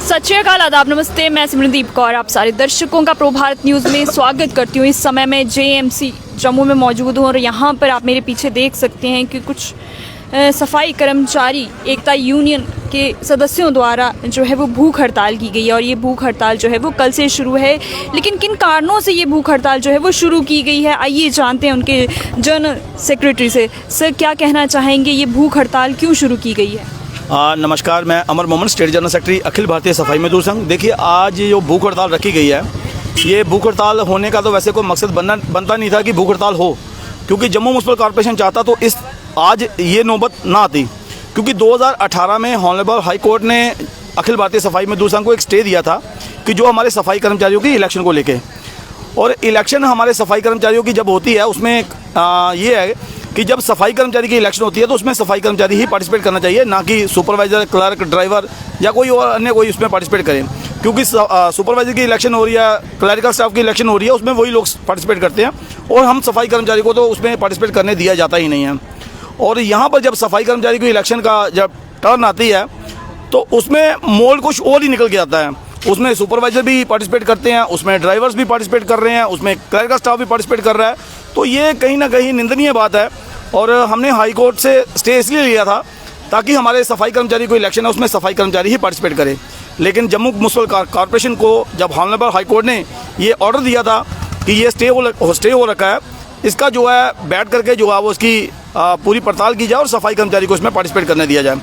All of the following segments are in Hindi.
सत श्री अकाल, आदाब, नमस्ते। मैं सिमरनदीप कौर आप सारे दर्शकों का प्रो भारत न्यूज़ में स्वागत करती हूँ। इस समय मैं जेएमसी जम्मू में मौजूद हूँ और यहाँ पर आप मेरे पीछे देख सकते हैं कि कुछ सफाई कर्मचारी एकता यूनियन के सदस्यों द्वारा जो है वो भूख हड़ताल की गई है। और ये भूख हड़ताल जो है वो कल से शुरू है, लेकिन किन कारणों से ये भूख हड़ताल जो है वो शुरू की गई है, आइए जानते हैं उनके जनरल सेक्रेटरी से। सर, क्या कहना चाहेंगे, ये भूख हड़ताल क्यों शुरू की गई है? नमस्कार, मैं अमर Mohammad, state general secretary Akhil Bharatiya सफाई मजदूर संघ। देखिए, आज जो भूख हड़ताल रखी गई है, ये भूख हड़ताल होने का तो वैसे कोई मकसद बनता नहीं था कि भूख हड़ताल हो, क्योंकि जम्मू म्युनिसिपल कॉर्पोरेशन चाहता तो आज ये नौबत ना आती। क्योंकि 2018 में हॉनरेबल हाई कोर्ट ने अखिल भारतीय सफाई मजदूर संघ को एक स्टे दिया था कि जो हमारे सफाई कर्मचारियों की इलेक्शन को लेके, और इलेक्शन हमारे सफाई कर्मचारियों की जब होती है उसमें ये है कि जब सफाई कर्मचारी की इलेक्शन होती है तो उसमें सफाई कर्मचारी ही पार्टिसिपेट करना चाहिए, ना कि सुपरवाइज़र, क्लर्क, ड्राइवर या कोई और अन्य कोई उसमें पार्टिसिपेट करें। क्योंकि सुपरवाइज़र की इलेक्शन हो रही है, क्लरिकल स्टाफ की इलेक्शन हो रही है, उसमें वही लोग पार्टिसिपेट करते हैं और हम सफाई कर्मचारी को तो उसमें पार्टिसिपेट करने दिया जाता ही नहीं है। और यहाँ पर जब सफाई कर्मचारी की इलेक्शन का जब टर्न आती है तो उसमें मोल कुछ और ही निकल के आता है। उसमें सुपरवाइज़र भी पार्टिसिपेट करते हैं, उसमें ड्राइवर्स भी पार्टिसिपेट कर रहे हैं, उसमें क्लरिकल स्टाफ भी पार्टिसिपेट कर रहा है। तो ये कहीं ना कहीं निंदनीय बात है और हमने हाई कोर्ट से स्टे इसलिए लिया था ताकि हमारे सफाई कर्मचारी को इलेक्शन है उसमें सफाई कर्मचारी ही पार्टिसिपेट करे। लेकिन जम्मू म्युनिसिपल कॉर्पोरेशन को जब हॉनरेबल हाई कोर्ट ने ये ऑर्डर दिया था कि ये स्टे हो रखा है, इसका जो है बैठ करके जो है वो उसकी पूरी पड़ताल की जाए और सफाई कर्मचारी को इसमें पार्टिसिपेट करने दिया जाए।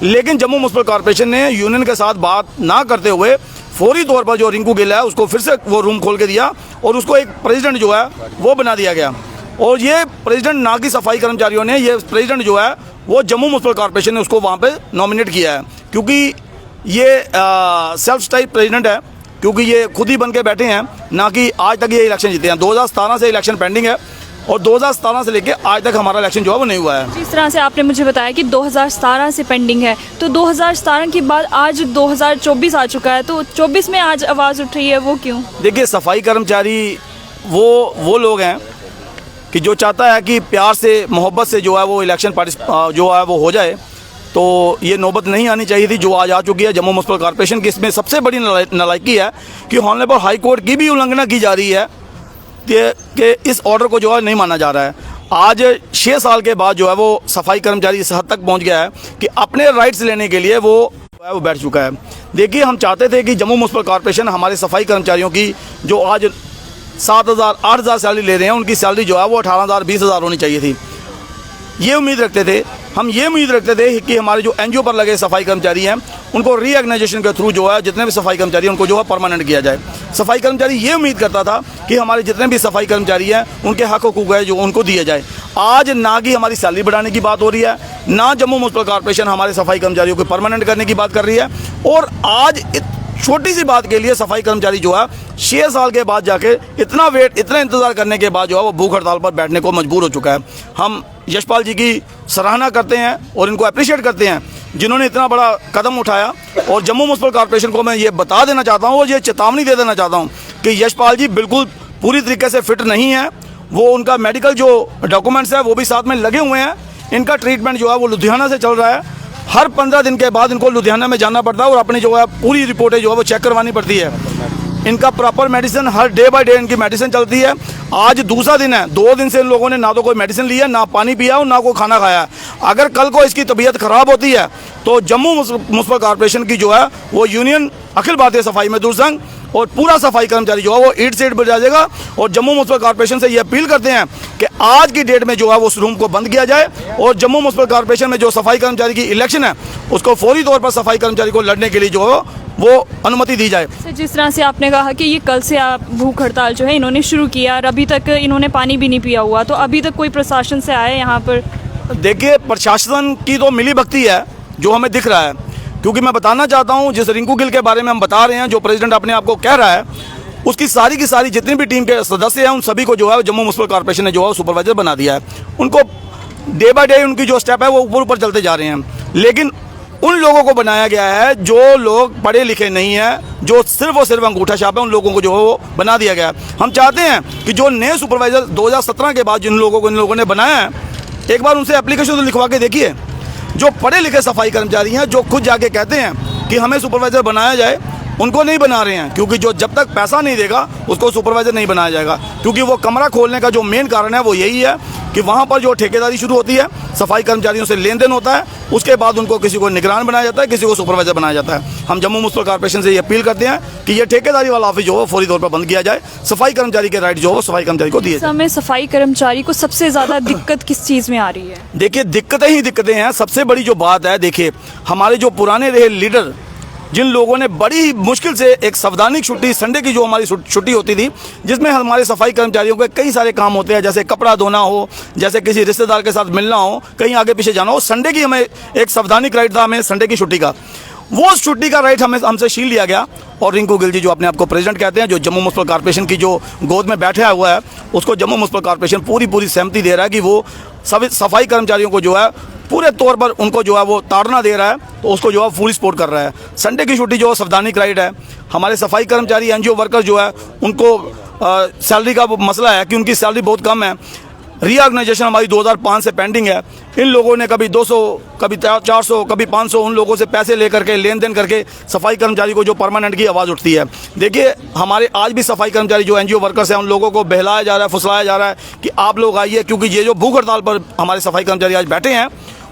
लेकिन जम्मू म्युनिसिपल कॉर्पोरेशन ने यूनियन के साथ बात ना करते हुए फौरी तौर पर जो रिंकू गिल है उसको फिर से वो रूम खोल के दिया और उसको एक प्रेसिडेंट जो है वो बना दिया गया। और ये प्रेसिडेंट ना कि सफाई कर्मचारियों ने, ये प्रेसिडेंट जो है वो जम्मू म्युनिसिपल कॉर्पोरेशन ने उसको वहाँ पे नॉमिनेट किया है, क्योंकि ये सेल्फ टाइप प्रेसिडेंट है, क्योंकि ये खुद ही बन के बैठे हैं, ना कि आज तक ये इलेक्शन जीते हैं। 2017 से इलेक्शन पेंडिंग है और 2017 से लेके आज तक हमारा इलेक्शन जो है वो नहीं हुआ है। जिस तरह से आपने मुझे बताया कि 2017 से पेंडिंग है, तो 2017 के बाद आज 2024 आ चुका है, तो 24 में आज आवाज़ उठ रही है, वो क्यों? देखिए, सफाई कर्मचारी वो लोग हैं कि जो चाहता है कि प्यार से, मोहब्बत से जो है वो इलेक्शन जो है वो हो जाए। तो ये नौबत नहीं आनी चाहिए थी जो आज आ चुकी है जम्मू म्युनिसिपल कॉर्पोरेशन की। इसमें सबसे बड़ी नालायकी है कि हॉनरेबल हाई कोर्ट की भी उल्लंघना की जा रही है कि इस ऑर्डर को जो है नहीं माना जा रहा है। आज 6 साल के बाद जो है वो सफाई कर्मचारी इस हद तक पहुंच गया है कि अपने राइट्स लेने के लिए वो बैठ चुका है। देखिए, हम चाहते थे कि जम्मू म्युनिसिपल कॉर्पोरेशन हमारे सफाई कर्मचारियों की जो आज 7,000 8,000 सैलरी ले रहे हैं, उनकी सैलरी जो है वो 18,000 20,000 होनी चाहिए थी। ये उम्मीद रखते थे कि हमारे जो एनजीओ पर लगे सफाई कर्मचारी हैं उनको रीऑर्गेनाइजेशन के थ्रू जो है जितने भी सफाई कर्मचारी हैं उनको जो है परमानेंट किया जाए। सफाई कर्मचारी ये उम्मीद करता था कि हमारे जितने भी सफाई कर्मचारी हैं उनके हक हुकूक है जो उनको दिए जाए। आज ना कि हमारी सैलरी बढ़ाने की बात हो रही है, ना जम्मू म्युनिसिपल कॉर्पोरेशन हमारे सफाई कर्मचारियों को परमानेंट करने की बात कर रही है। और आज छोटी सी बात के लिए सफाई कर्मचारी जो है 6 साल के बाद जाके इतना इंतजार करने के बाद जो है वो भूख हड़ताल पर बैठने को मजबूर हो चुका है। हम यशपाल जी की सराहना करते हैं और इनको अप्रिशिएट करते हैं जिन्होंने इतना बड़ा कदम उठाया। और जम्मू म्युनिसिपल कॉर्पोरेशन को मैं ये बता देना चाहता हूँ और ये चेतावनी दे देना चाहता हूँ कि यशपाल जी बिल्कुल पूरी तरीके से फिट नहीं है। वो उनका मेडिकल जो डॉक्यूमेंट्स है वो भी साथ में लगे हुए हैं। इनका ट्रीटमेंट जो है वो लुधियाना से चल रहा है। हर 15 दिन के बाद इनको लुधियाना में जाना पड़ता है और अपनी जो है पूरी रिपोर्टें जो है वो चेक करवानी पड़ती है। इनका proper medicine her day by day इनकी मेडिसिन चलती है। आज दूसरा दिन है, 2 दिन से इन लोगों ने ना तो कोई मेडिसिन लिया, ना पानी पिया और ना कोई खाना खाया। अगर कल को इसकी तबीयत खराब होती है तो जम्मू म्युनिसिपल कॉर्पोरेशन की जो है वो यूनियन अखिल भारतीय सफाई मजदूर संघ और पूरा सफाई कर्मचारी जो है वो ईट से ईट बजा जाएगा। और जम्मू म्युनिसिपल कॉर्पोरेशन से ये अपील करते हैं कि आज की डेट में जो है वो उस रूम को बंद किया जाए और जम्मू म्युनिसिपल कॉर्पोरेशन में जो सफाई कर्मचारी की इलेक्शन है उसको फौरी तौर पर सफाई कर्मचारी को लड़ने के लिए जो है वो अनुमति दी जाए। जिस तरह से आपने कहा कि ये कल से आप भूख हड़ताल जो है इन्होंने शुरू किया और अभी तक इन्होंने पानी भी नहीं पिया हुआ, तो अभी तक कोई प्रशासन से आए यहाँ पर? देखिए, प्रशासन की तो मिली भगती है जो हमें दिख रहा है, क्योंकि मैं बताना चाहता हूँ जिस रिंकू गिल के बारे में हम बता रहे हैं, जो प्रेसिडेंट अपने आप को कह रहा है, उसकी सारी की सारी जितनी भी टीम के सदस्य हैं उन सभी को जो है जम्मू म्युनिसिपल कॉर्पोरेशन ने जो है सुपरवाइजर बना दिया है। उनको डे बाय डे उनकी जो स्टेप है वो ऊपर ऊपर चलते जा रहे हैं। लेकिन उन लोगों को बनाया गया है जो लोग पढ़े लिखे नहीं हैं, जो सिर्फ और सिर्फ अंगूठा छाप है, उन लोगों को जो है वो बना दिया गया है। हम चाहते हैं कि जो नए सुपरवाइजर 2017 के बाद जिन लोगों को इन लोगों ने बनाया है, एक बार उनसे एप्लीकेशन तो लिखवा के देखिए। जो पढ़े लिखे सफाई कर्मचारी हैं, जो खुद जाके कहते हैं कि हमें सुपरवाइज़र बनाया जाए, उनको नहीं बना रहे हैं, क्योंकि जो जब तक पैसा नहीं देगा उसको सुपरवाइज़र नहीं बनाया जाएगा। क्योंकि वो कमरा खोलने का जो मेन कारण है वो यही है कि वहाँ पर जो ठेकेदारी शुरू होती है, सफाई कर्मचारियों से लेन देन होता है, उसके बाद उनको किसी को निगरान बनाया जाता है, किसी को सुपरवाइज़र बनाया जाता है। हम जम्मू म्युनिसिपल कॉर्पोरेशन से ये अपील करते हैं कि ये ठेकेदारी वाला ऑफिस जो है फौरी तौर पर बंद किया जाए। सफाई कर्मचारी के राइट जो है सफाई कर्मचारी को दिए इस समय सफाई कर्मचारी को सबसे ज़्यादा दिक्कत किस चीज़ में आ रही है? देखिए, दिक्कतें ही दिक्कतें हैं। सबसे बड़ी जो बात है, देखिए हमारे जो पुराने रहे लीडर, जिन लोगों ने बड़ी मुश्किल से एक संवैधानिक छुट्टी, संडे की जो हमारी छुट्टी होती थी, जिसमें हमारे सफाई कर्मचारियों के कई सारे काम होते हैं, जैसे कपड़ा धोना हो, जैसे किसी रिश्तेदार के साथ मिलना हो, कहीं आगे पीछे जाना हो, संडे की हमें एक संवैधानिक राइट था, हमें संडे की छुट्टी का, वो छुट्टी का राइट हमसे छीन लिया गया। और रिंकू गिल जी जो अपने आप को प्रेसिडेंट कहते हैं, जो जम्मू म्युनिसिपल कॉर्पोरेशन की जो गोद में बैठा हुआ है, उसको जम्मू म्युनिसिपल कॉर्पोरेशन पूरी सहमति दे रहा है कि वो सफाई कर्मचारियों को जो है पूरे तौर पर उनको जो है वो ताड़ना दे रहा है, तो उसको जो है फुल सपोर्ट कर रहा है। संडे की छुट्टी जो संवैधानिक राइट है। हमारे सफाई कर्मचारी, एनजीओ वर्कर जो है, उनको सैलरी का मसला है कि उनकी सैलरी बहुत कम है। रीऑर्गेनाइजेशन हमारी 2005 से पेंडिंग है। इन लोगों ने कभी 200, कभी 400, कभी 500 उन लोगों से पैसे लेकर के लेन देन करके सफाई कर्मचारी को जो परमानेंट की आवाज़ उठती है। देखिए, हमारे आज भी सफाई कर्मचारी जो एनजीओ वर्कर्स हैं, उन लोगों को बहलाया जा रहा है, फुसलाया जा रहा है कि आप लोग आइए, क्योंकि ये जो भूख हड़ताल पर हमारे सफाई कर्मचारी आज बैठे हैं,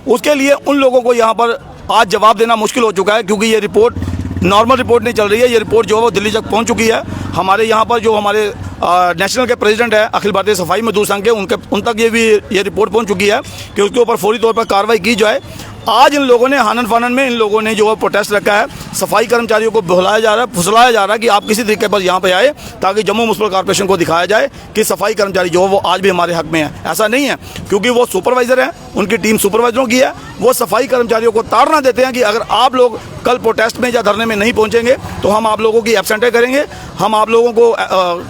उसके लिए उन लोगों को यहाँ पर आज जवाब देना मुश्किल हो चुका है, क्योंकि ये रिपोर्ट नॉर्मल रिपोर्ट नहीं चल रही है। ये रिपोर्ट जो है वो दिल्ली तक पहुँच चुकी है। हमारे यहाँ पर जो हमारे नेशनल के प्रेसिडेंट है अखिल भारतीय सफाई मजदूर संघ के, उन तक ये रिपोर्ट पहुँच चुकी है कि उसके ऊपर फौरी तौर पर कार्रवाई की जाए। आज इन लोगों ने हानन फानन में इन लोगों ने जो है प्रोटेस्ट रखा है। सफाई कर्मचारियों को बहलाया जा रहा है, फुसलाया जा रहा है कि आप किसी तरीके पर यहाँ पे आए, ताकि जम्मू म्युनिसिपल कॉर्पोरेशन को दिखाया जाए कि सफाई कर्मचारी जो है वो आज भी हमारे हक में है। ऐसा नहीं है, क्योंकि वो सुपरवाइज़र हैं, उनकी टीम सुपरवाइजरों की है। वो सफाई कर्मचारियों को ताड़ना देते हैं कि अगर आप लोग कल प्रोटेस्ट में या धरने में नहीं पहुँचेंगे तो हम आप लोगों की एब्सेंटे करेंगे, हम आप लोगों को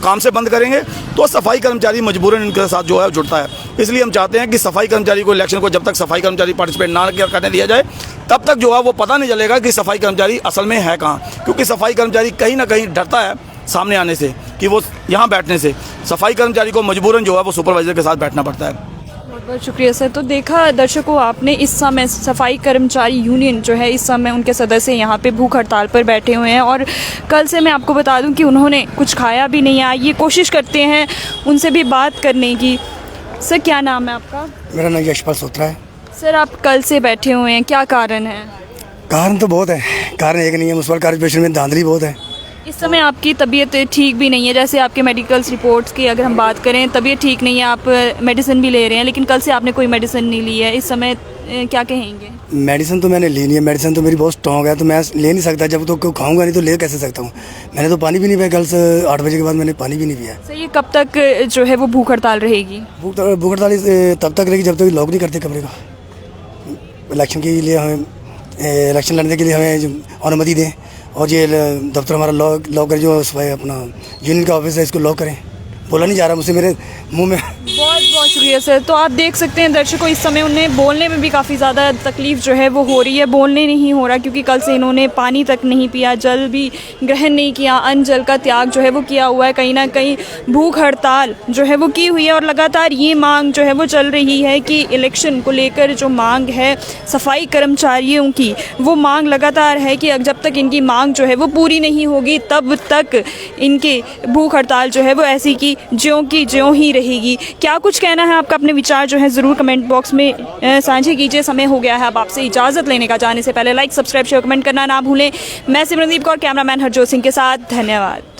काम से बंद करेंगे। तो सफाई कर्मचारी मजबूरन इनके साथ जो है जुड़ता है। इसलिए हम चाहते हैं कि सफाई कर्मचारी को इलेक्शन को जब तक सफाई कर्मचारी पार्टिसिपेट ना करने दिया जाए, तब तक जो है वो पता नहीं चलेगा कि सफाई कर्मचारी असल में है कहाँ। क्योंकि सफाई कर्मचारी कहीं ना कहीं डरता है सामने आने से, कि वो यहाँ बैठने से सफाई कर्मचारी को मजबूरन जो है वो सुपरवाइजर के साथ बैठना पड़ता है। बहुत बहुत शुक्रिया सर। तो देखा दर्शकों आपने, इस समय सफाई कर्मचारी यूनियन जो है, इस समय उनके सदस्य यहाँ पे भूख हड़ताल पर बैठे हुए हैं। और कल से मैं आपको बता दूं कि उन्होंने कुछ खाया भी नहीं है। ये कोशिश करते हैं उनसे भी बात करने की। सर, क्या नाम है आपका? मेरा नाम यशपाल सोत्रा है। सर, आप कल से बैठे हुए हैं, क्या कारण है? कारण तो बहुत है, कारण एक नहीं है। म्युनिसिपल कॉर्पोरेशन में धांधली बहुत है। इस समय आपकी तबीयत ठीक भी नहीं है, जैसे आपके मेडिकल रिपोर्ट्स की अगर हम बात करें, तबीयत ठीक नहीं है, आप मेडिसिन भी ले रहे हैं, लेकिन कल से आपने कोई मेडिसिन नहीं ली है। इस समय क्या कहेंगे? मेडिसिन तो मैंने ली नहीं है। मेडिसिन तो मेरी बहुत स्ट्रॉन्ग है, तो मैं ले नहीं सकता। जब तो खाऊंगा नहीं तो ले कैसे सकता हूँ? मैंने तो पानी भी नहीं पिया। कल से 8 बजे के बाद मैंने पानी भी नहीं पिया। सर, ये कब तक जो है वो भूख हड़ताल रहेगी? भूख हड़ताल तब तक रहेगी जब तक लॉक नहीं करते कमरे का। इलेक्शन के लिए हमें, इलेक्शन लड़ने के लिए हमें अनुमति दें, और ये दफ्तर हमारा लॉक करें, जो अपना यूनियन का ऑफिस है इसको लॉक करें। बोला नहीं जा रहा मुझसे, मेरे मुंह में। बहुत बहुत शुक्रिया सर। तो आप देख सकते हैं दर्शकों, इस समय उन्हें बोलने में भी काफ़ी ज़्यादा तकलीफ़ जो है वो हो रही है। बोलने नहीं हो रहा, क्योंकि कल से इन्होंने पानी तक नहीं पिया, जल भी ग्रहण नहीं किया, अन्न जल का त्याग जो है वो किया हुआ है। कहीं ना कहीं भूख हड़ताल जो है वो की हुई है, और लगातार ये मांग जो है वो चल रही है कि इलेक्शन को लेकर जो मांग है सफाई कर्मचारियों की, वो मांग लगातार है कि जब तक इनकी मांग जो है वो पूरी नहीं होगी, तब तक इनके भूख हड़ताल जो है वो ऐसी की ज्यों ही रहेगी। क्या कुछ कहना है आपका? अपने विचार जो है ज़रूर कमेंट बॉक्स में साझे कीजिए। समय हो गया है अब आपसे इजाज़त लेने का। जाने से पहले लाइक, सब्सक्राइब, शेयर, कमेंट करना ना भूलें। मैं सिमरनदीप कौर, कैमरामैन हरजोत सिंह के साथ। धन्यवाद।